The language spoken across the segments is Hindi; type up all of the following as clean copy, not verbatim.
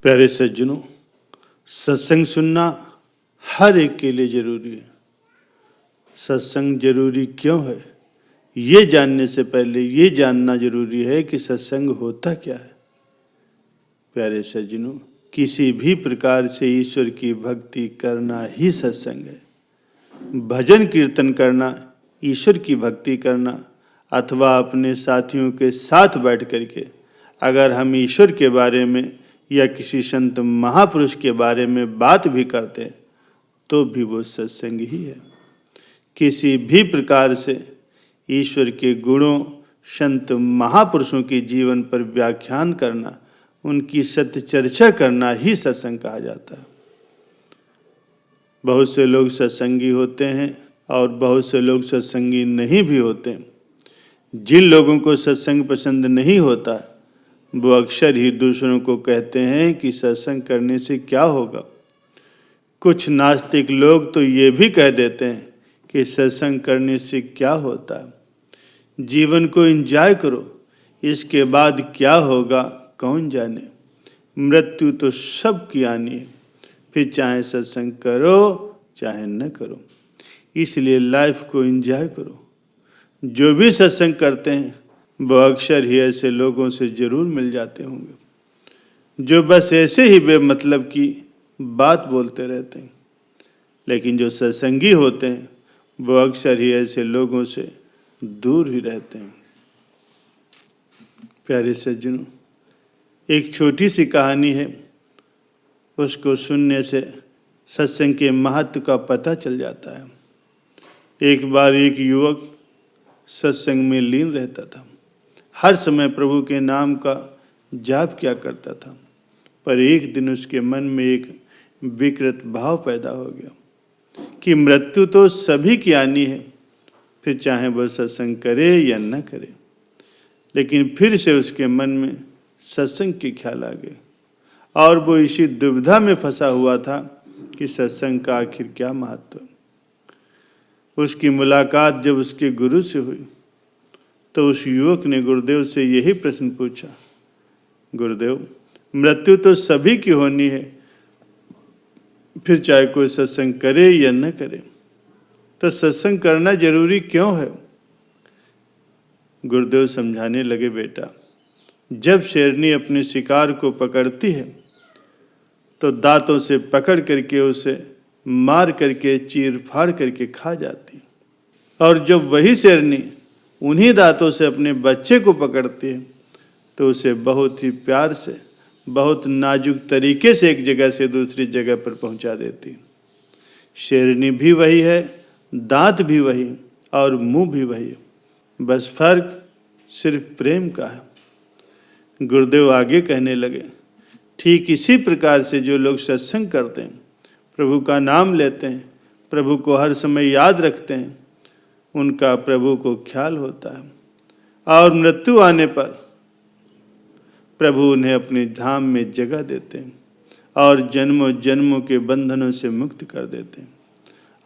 प्यारे सज्जनों, सत्संग सुनना हर एक के लिए जरूरी है। सत्संग जरूरी क्यों है, ये जानने से पहले ये जानना जरूरी है कि सत्संग होता क्या है। प्यारे सज्जनों, किसी भी प्रकार से ईश्वर की भक्ति करना ही सत्संग है। भजन कीर्तन करना, ईश्वर की भक्ति करना, अथवा अपने साथियों के साथ बैठ करके अगर हम ईश्वर के बारे में या किसी संत महापुरुष के बारे में बात भी करते हैं तो भी वो सत्संग ही है। किसी भी प्रकार से ईश्वर के गुणों, संत महापुरुषों के जीवन पर व्याख्यान करना, उनकी सत्य चर्चा करना ही सत्संग कहा जाता है। बहुत से लोग सत्संगी होते हैं और बहुत से लोग सत्संगी नहीं भी होते। जिन लोगों को सत्संग पसंद नहीं होता वो अक्सर ही दूसरों को कहते हैं कि सत्संग करने से क्या होगा। कुछ नास्तिक लोग तो ये भी कह देते हैं कि सत्संग करने से क्या होता है, जीवन को एंजॉय करो, इसके बाद क्या होगा कौन जाने, मृत्यु तो सबकी आनी है, फिर चाहे सत्संग करो चाहे न करो, इसलिए लाइफ को एंजॉय करो। जो भी सत्संग करते हैं वो अक्सर ही ऐसे लोगों से जरूर मिल जाते होंगे जो बस ऐसे ही बेमतलब की बात बोलते रहते हैं, लेकिन जो सत्संगी होते हैं वो अक्सर ही ऐसे लोगों से दूर ही रहते हैं। प्यारे सज्जनों, एक छोटी सी कहानी है, उसको सुनने से सत्संग के महत्व का पता चल जाता है। एक बार एक युवक सत्संग में लीन रहता था, हर समय प्रभु के नाम का जाप किया करता था, पर एक दिन उसके मन में एक विकृत भाव पैदा हो गया कि मृत्यु तो सभी की आनी है, फिर चाहे वह सत्संग करे या न करे। लेकिन फिर से उसके मन में सत्संग के ख्याल आ गए और वो इसी दुविधा में फंसा हुआ था कि सत्संग का आखिर क्या महत्व। उसकी मुलाकात जब उसके गुरु से हुई तो उस युवक ने गुरुदेव से यही प्रश्न पूछा, गुरुदेव, मृत्यु तो सभी की होनी है, फिर चाहे कोई सत्संग करे या न करे, तो सत्संग करना जरूरी क्यों है। गुरुदेव समझाने लगे, बेटा, जब शेरनी अपने शिकार को पकड़ती है तो दांतों से पकड़ करके उसे मार करके चीर फाड़ करके खा जाती है, और जब वही शेरनी उन्हीं दांतों से अपने बच्चे को पकड़ती है तो उसे बहुत ही प्यार से, बहुत नाजुक तरीके से एक जगह से दूसरी जगह पर पहुंचा देती है। शेरनी भी वही है, दांत भी वही और मुंह भी वही, बस फर्क सिर्फ प्रेम का है। गुरुदेव आगे कहने लगे, ठीक इसी प्रकार से जो लोग सत्संग करते हैं, प्रभु का नाम लेते हैं, प्रभु को हर समय याद रखते हैं, उनका प्रभु को ख्याल होता है और मृत्यु आने पर प्रभु उन्हें अपने धाम में जगह देते हैं और जन्मों जन्मों के बंधनों से मुक्त कर देते हैं।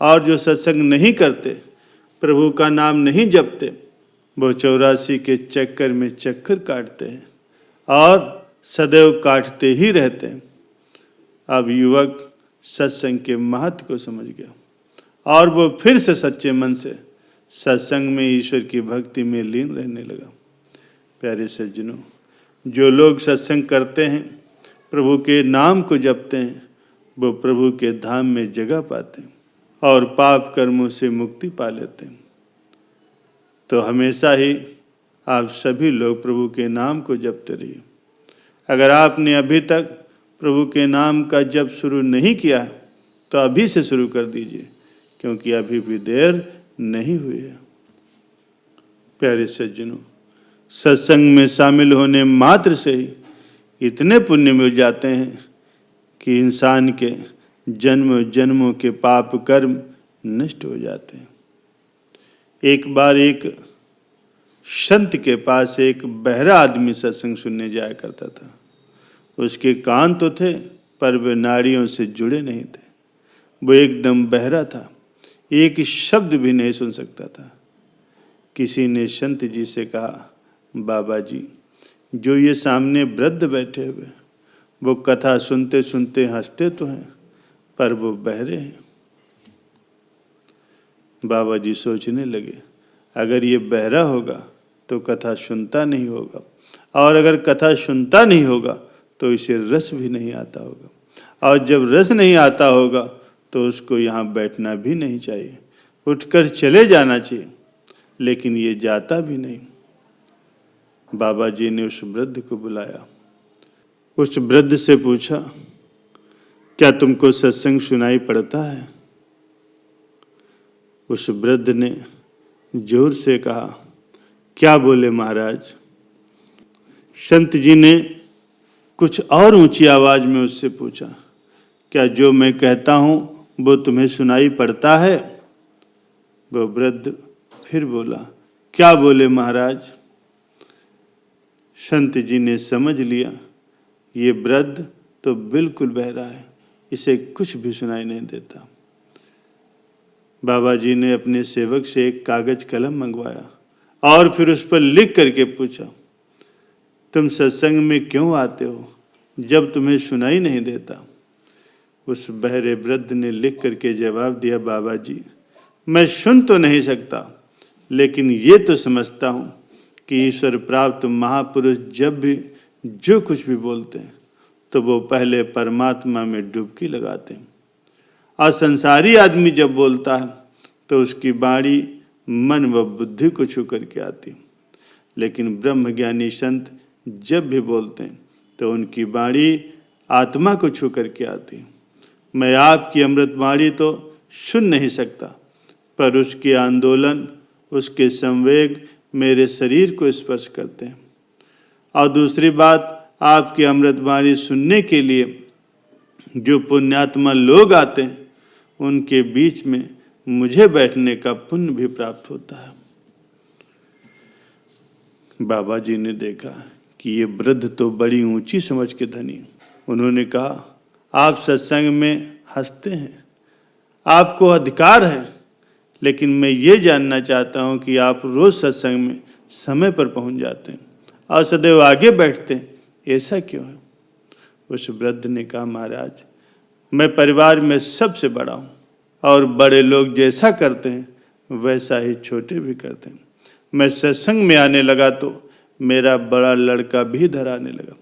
और जो सत्संग नहीं करते, प्रभु का नाम नहीं जपते, वो 84 के चक्कर में चक्कर काटते हैं और सदैव काटते ही रहते हैं। अब युवक सत्संग के महत्व को समझ गया और वो फिर से सच्चे मन से सत्संग में ईश्वर की भक्ति में लीन रहने लगा। प्यारे सज्जनों, जो लोग सत्संग करते हैं, प्रभु के नाम को जपते हैं, वो प्रभु के धाम में जगह पाते हैं और पाप कर्मों से मुक्ति पा लेते हैं। तो हमेशा ही आप सभी लोग प्रभु के नाम को जपते रहिए। अगर आपने अभी तक प्रभु के नाम का जप शुरू नहीं किया है तो अभी से शुरू कर दीजिए, क्योंकि अभी भी देर नहीं हुई है। प्यारे सज्जनों, सत्संग में शामिल होने मात्र से ही इतने पुण्य मिल जाते हैं कि इंसान के जन्म जन्मों के पाप कर्म नष्ट हो जाते हैं। एक बार एक संत के पास एक बहरा आदमी सत्संग सुनने जाया करता था। उसके कान तो थे पर वे नाड़ियों से जुड़े नहीं थे। वो एकदम बहरा था, एक शब्द भी नहीं सुन सकता था। किसी ने संत जी से कहा, बाबा जी, जो ये सामने वृद्ध बैठे हुए वो कथा सुनते सुनते हंसते तो हैं, पर वो बहरे हैं। बाबा जी सोचने लगे, अगर ये बहरा होगा तो कथा सुनता नहीं होगा, और अगर कथा सुनता नहीं होगा तो इसे रस भी नहीं आता होगा, और जब रस नहीं आता होगा तो उसको यहाँ बैठना भी नहीं चाहिए, उठकर चले जाना चाहिए, लेकिन ये जाता भी नहीं। बाबा जी ने उस वृद्ध को बुलाया, उस वृद्ध से पूछा, क्या तुमको सत्संग सुनाई पड़ता है? उस वृद्ध ने जोर से कहा, क्या बोले महाराज? संत जी ने कुछ और ऊंची आवाज में उससे पूछा, क्या जो मैं कहता हूं वो तुम्हें सुनाई पड़ता है? वो वृद्ध फिर बोला, क्या बोले महाराज? संत जी ने समझ लिया, ये वृद्ध तो बिल्कुल बहरा है, इसे कुछ भी सुनाई नहीं देता। बाबा जी ने अपने सेवक से एक कागज कलम मंगवाया और फिर उस पर लिख करके पूछा, तुम सत्संग में क्यों आते हो जब तुम्हें सुनाई नहीं देता? उस बहरे वृद्ध ने लिख करके जवाब दिया, बाबा जी, मैं सुन तो नहीं सकता, लेकिन ये तो समझता हूँ कि ईश्वर प्राप्त महापुरुष जब भी जो कुछ भी बोलते हैं तो वो पहले परमात्मा में डुबकी लगाते हैं, और संसारी आदमी जब बोलता है तो उसकी वाणी मन व बुद्धि को छू करके आती, लेकिन ब्रह्मज्ञानी संत जब भी बोलते हैं तो उनकी वाणी आत्मा को छू करके आती। मैं आपकी अमृत वाणी तो सुन नहीं सकता, पर उसके आंदोलन, उसके संवेग मेरे शरीर को स्पर्श करते हैं। और दूसरी बात, आपकी अमृत वाणी सुनने के लिए जो पुण्यात्मा लोग आते हैं उनके बीच में मुझे बैठने का पुण्य भी प्राप्त होता है। बाबा जी ने देखा कि ये वृद्ध तो बड़ी ऊंची समझ के धनी। उन्होंने कहा, आप सत्संग में हंसते हैं, आपको अधिकार है, लेकिन मैं ये जानना चाहता हूँ कि आप रोज सत्संग में समय पर पहुँच जाते हैं और सदैव आगे बैठते हैं, ऐसा क्यों है? उस वृद्ध ने कहा, महाराज, मैं परिवार में सबसे बड़ा हूँ, और बड़े लोग जैसा करते हैं वैसा ही छोटे भी करते हैं। मैं सत्संग में आने लगा तो मेरा बड़ा लड़का भी धराने लगा।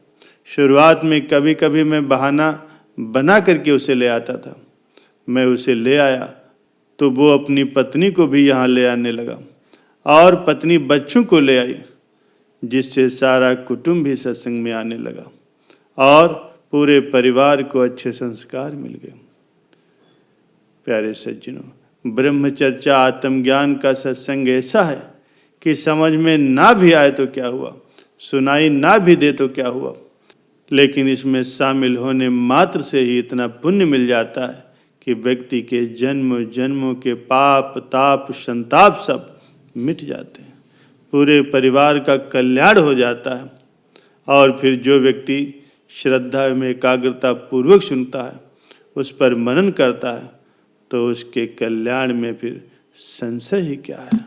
शुरुआत में कभी कभी मैं बहाना बना करके उसे ले आता था। मैं उसे ले आया तो वो अपनी पत्नी को भी यहाँ ले आने लगा, और पत्नी बच्चों को ले आई, जिससे सारा कुटुंब भी सत्संग में आने लगा और पूरे परिवार को अच्छे संस्कार मिल गए। प्यारे सज्जनों, ब्रह्मचर्चा आत्मज्ञान का सत्संग ऐसा है कि समझ में ना भी आए तो क्या हुआ, सुनाई ना भी दे तो क्या हुआ, लेकिन इसमें शामिल होने मात्र से ही इतना पुण्य मिल जाता है कि व्यक्ति के जन्म जन्मों के पाप ताप संताप सब मिट जाते हैं, पूरे परिवार का कल्याण हो जाता है। और फिर जो व्यक्ति श्रद्धा में एकाग्रता पूर्वक सुनता है, उस पर मनन करता है, तो उसके कल्याण में फिर संशय ही क्या है।